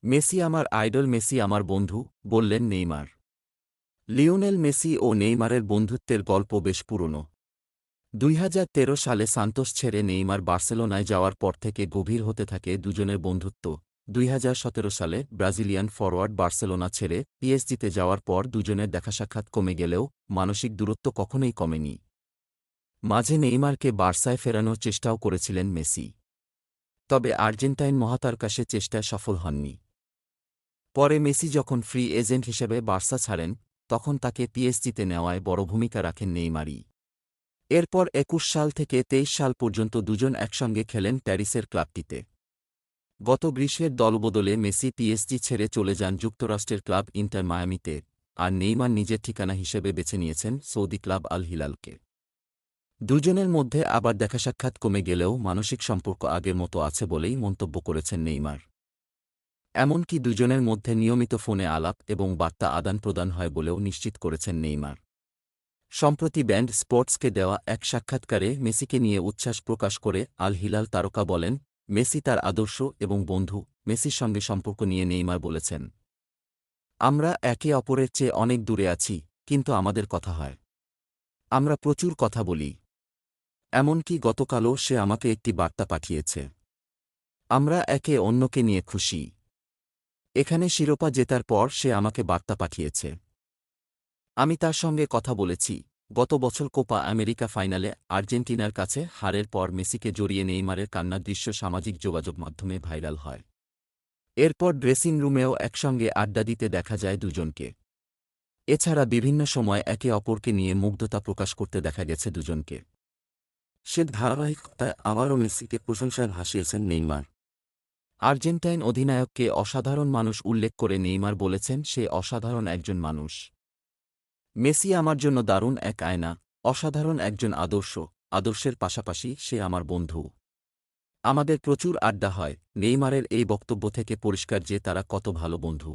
Messi আমার idol, Messi আমার বন্ধু, বললেন নেইমার। লিওনেল মেসি ও নেইমারের বন্ধুত্বের গল্প বেশ পুরনো। ২০১৩ সালে সান্তোস ছেড়ে নেইমার বার্সেলোনায় যাওয়ার পর থেকে গভীর হতে থাকে দুজনের বন্ধুত্ব। ২০১৭ সালে ব্রাজিলিয়ান ফরোয়ার্ড বার্সেলোনা ছেড়ে পিএসজিতে যাওয়ার পর দুজনের দেখাসাক্ষাৎ কমে গেলেও মানসিক দূরত্ব কখনোই কমেনি। মাঝে নেইমারকে বার্সায় ফেরানোর চেষ্টাও করেছিলেন মেসি। তবে আর্জেন্টাইন মহাতারকা সে চেষ্টায় সফল হননি। পরে মেসি যখন ফ্রি এজেন্ট হিসেবে বার্সা ছাড়েন, তখন তাকে পিএসজিতে নেওয়ায় বড় ভূমিকা রাখেন নেইমারই। এরপর ২১ সাল থেকে ২৩ সাল পর্যন্ত দুজন একসঙ্গে খেলেন প্যারিসের ক্লাবটিতে। গত গ্রীষ্মের দলবদলে মেসি পিএসজি ছেড়ে চলে যান যুক্তরাষ্ট্রের ক্লাব ইন্টার মায়ামিতে, আর নেইমার নিজের ঠিকানা হিসেবে বেছে নিয়েছেন সৌদি ক্লাব আল হিলালকে। দুজনের মধ্যে আবার দেখাসাক্ষাৎ কমে গেলেও মানসিক সম্পর্ক আগের মতো আছে বলেই মন্তব্য করেছেন নেইমার। এমনকি দুজনের মধ্যে নিয়মিত ফোনে আলাপ এবং বার্তা আদান-প্রদান হয় বলেও নিশ্চিত করেছেন নেইমার। সম্প্রতি ব্যান্ড স্পোর্টসকে দেওয়া এক সাক্ষাৎকারে মেসিকে নিয়ে উচ্ছ্বাস প্রকাশ করে আল হিলাল তারকা বলেন, মেসি তার আদর্শ এবং বন্ধু। মেসির সঙ্গে সম্পর্ক নিয়ে নেইমার বলেছেন, আমরা একে অপরের চেয়ে অনেক দূরে আছি, কিন্তু আমাদের কথা হয়। আমরা প্রচুর কথা বলি। এমনকি গতকালও সে আমাকে একটি বার্তা পাঠিয়েছে। আমরা একে অন্যকে নিয়ে খুশি। এখানে শিরোপা জেতার পর সে আমাকে বার্তা পাঠিয়েছে। আমি তার সঙ্গে কথা বলেছি। গত বছর কোপা আমেরিকা ফাইনালে আর্জেন্টিনার কাছে হারের পর মেসিকে জড়িয়ে নেইমারের কান্নার দৃশ্য সামাজিক যোগাযোগ মাধ্যমে ভাইরাল হয়। এরপর ড্রেসিং রুমেও একসঙ্গে আড্ডা দিতে দেখা যায় দুজনকে। এছাড়া বিভিন্ন সময় একে অপরকে নিয়ে মুগ্ধতা প্রকাশ করতে দেখা গেছে দুজনকে। সে ধারাবাহিকতায় আবারও মেসিকে প্রশংসায় ভাসিয়েছেন নেইমার। আর্জেন্টাইন অধিনায়ককে অসাধারণ মানুষ উল্লেখ করে নেইমার বলেছেন, সে অসাধারণ একজন মানুষ। মেসি আমার জন্য দারুণ এক আয়না, অসাধারণ একজন আদর্শ। আদর্শের পাশাপাশি সে আমার বন্ধু। আমাদের প্রচুর আড্ডা হয়। নেইমারের এই বক্তব্য থেকে পরিষ্কার যে তারা কত ভালো বন্ধু।